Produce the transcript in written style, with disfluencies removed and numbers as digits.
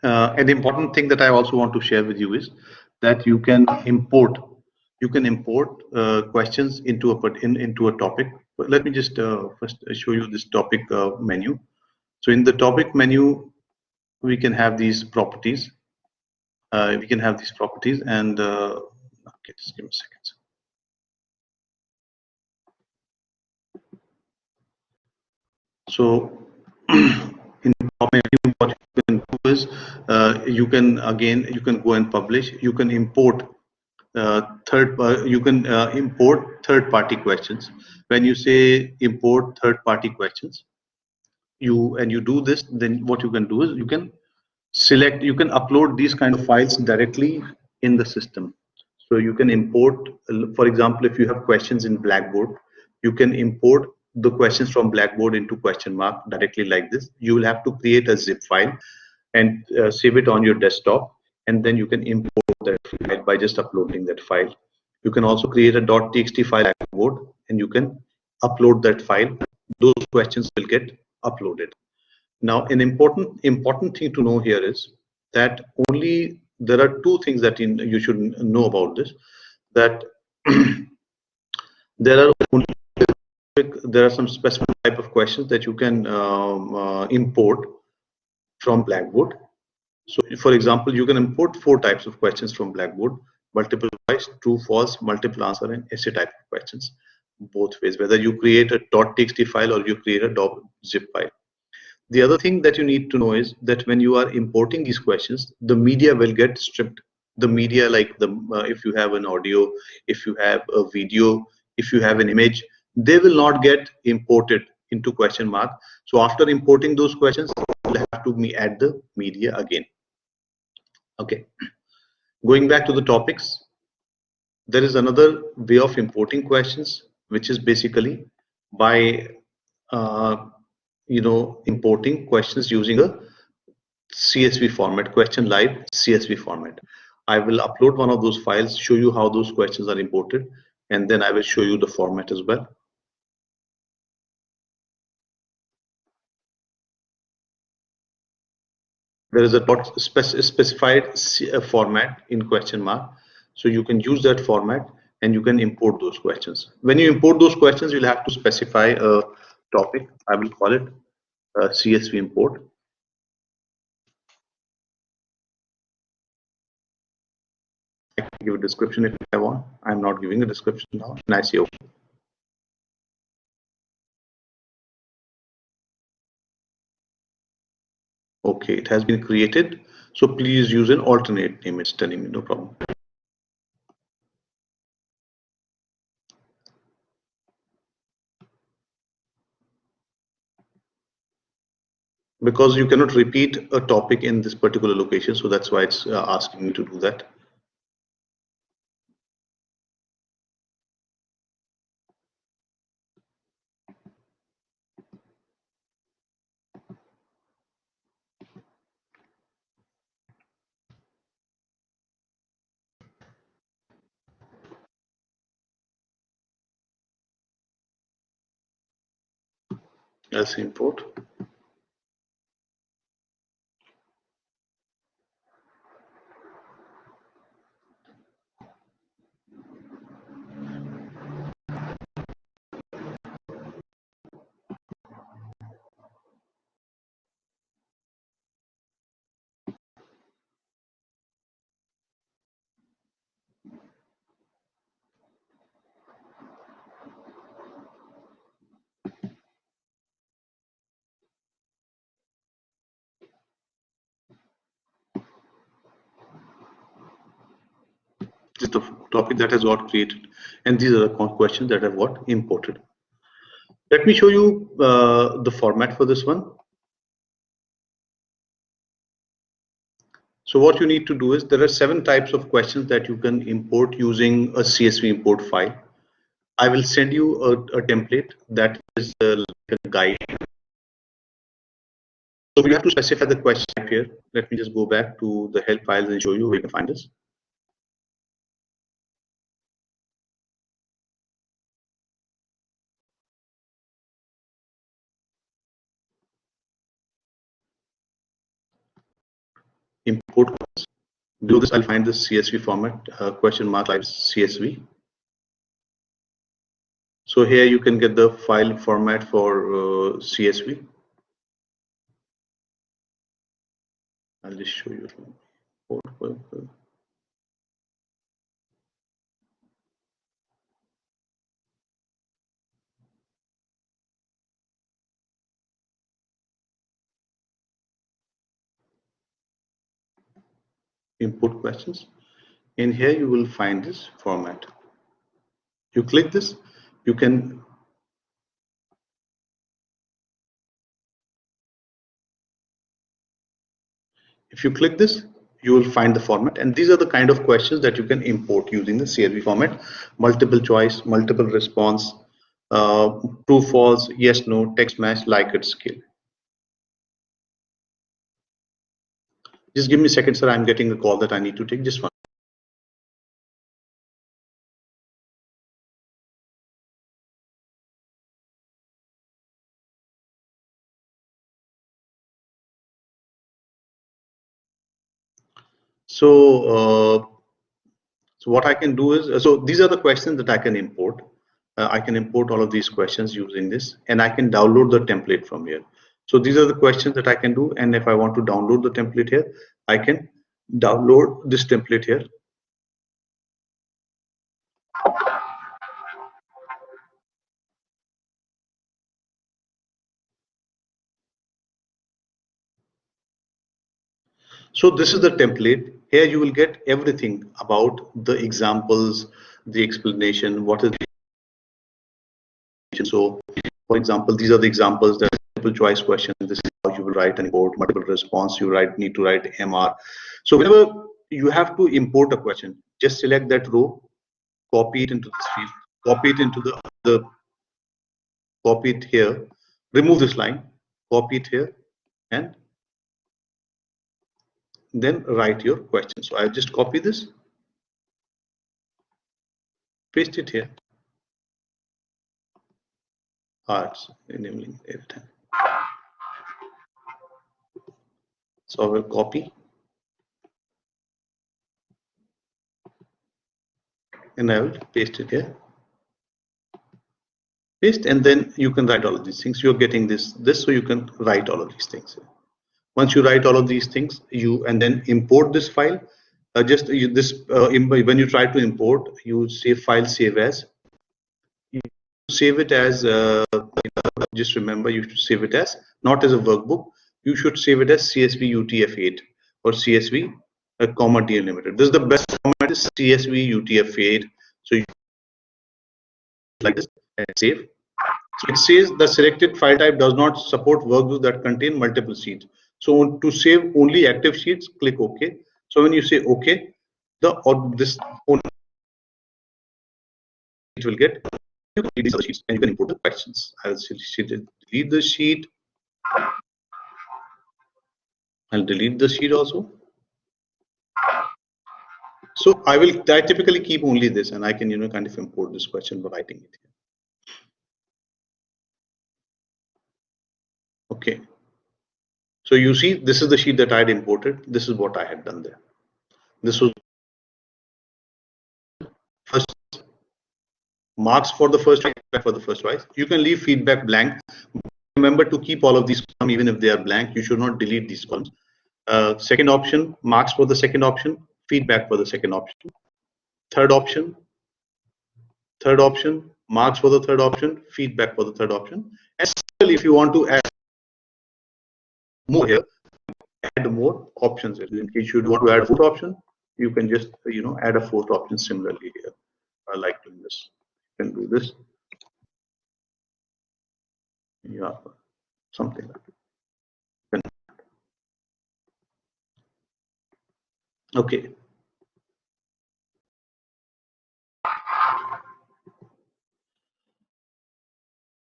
An important thing that I also want to share with you is that you can import questions into a topic. But let me just first show you this topic menu. So in the topic menu, we can have these properties. And okay, just give me a second. So in the top menu, what you can do is you can go and publish. You can import import third-party questions. When you say import third-party questions, you do this, then what you can do is you can upload these kind of files directly in the system. So you can import, for example, if you have questions in Blackboard, you can import the questions from Blackboard into question mark directly like this. You will have to create a zip file and save it on your desktop, and then you can import that file by just uploading that file. You can also create a .txt file in Blackboard, and you can upload that file. Those questions will get uploaded. Now, an important thing to know here is that only there are two things that you should know about this. That there are only there are some specific type of questions that you can import from Blackboard. So, for example, you can import 4 types of questions from Blackboard: multiple choice, true, false, multiple answer, and essay type of questions. Both ways, whether you create a .txt file or you create a .zip file. The other thing that you need to know is that when you are importing these questions, the media will get stripped. The media, like if you have an audio, if you have a video, if you have an image, they will not get imported into question mark. So after importing those questions, you'll have to add the media again. Okay. Going back to the topics, there is another way of importing questions, which is basically by uh, importing questions using a CSV format, question live CSV format. I will upload one of those files, show you how those questions are imported, and then I will show you the format as well. There is a specified format in question mark, so you can use that format and you can import those questions. When you import those questions, you'll have to specify a topic. I will call it CSV import. I can give a description if I want. I'm not giving a description now, and I say okay. Okay, it has been created. So please use an alternate name. It's telling me, no problem. Because you cannot repeat a topic in this particular location, so that's why it's asking me to do that. Let's import. This is the topic that has got created, and these are the questions that have got imported. Let me show you the format for this one. So what you need to do is there are 7 types of questions that you can import using a CSV import file. I will send you a template that is like a guide. So we have to specify the question type here. Let me just go back to the help files and show you where you can find this. import. Do this, I'll find this CSV format, question mark live CSV. So here you can get the file format for CSV. I'll just show you. Import questions. In here you will find this format. You click this, you can if you click this, you will find the format, and these are the kind of questions that you can import using the CSV format: multiple choice, multiple response, true, false, yes, no, text match, Likert scale. Just give me a second, sir. I'm getting a call that I need to take. Just one. So what I can do is, so these are the questions that I can import. I can import all of these questions using this, and I can download the template from here. So these are the questions that I can do, and if I want to download the template here, I can download this template here. So this is the template. Here you will get everything about the examples, the explanation, what is the. So for example, these are the examples that multiple choice question. This is how you will write and import. Multiple response, you need to write MR. So whenever you have to import a question, just select that row, copy it into this field, copy it into copy it here, remove this line, copy it here, and then write your question. So I'll just copy this, paste it here. It's enabling every time. So I will copy and I will paste it here. Paste, and then you can write all of these things. You're getting this, so you can write all of these things. Once you write all of these things, and then import this file. When you try to import, you say file save as. You save it as. Just remember, you should save it as not as a workbook. You should save it as CSV UTF-8 or CSV comma delimited. This is the best format, is CSV UTF-8. So you like this and save. So it says the selected file type does not support workbooks that contain multiple sheets. So to save only active sheets, click OK. So when you say OK, this only it will get these other sheets, and you can import the questions. I'll delete the sheet. I'll delete the sheet also. So I typically keep only this, and I can kind of import this question by writing it here. Okay. So you see, this is the sheet that I had imported. This is what I had done there. This was first marks for the first feedback for the first choice. You can leave feedback blank. Remember to keep all of these columns even if they are blank. You should not delete these columns. Second option, marks for the second option, feedback for the second option. Third option, marks for the third option, feedback for the third option. And if you want to add more here, add more options. In case you want to add a fourth option, you can just add a fourth option similarly here. I like doing this. You can do this. Yeah, something like that. Okay.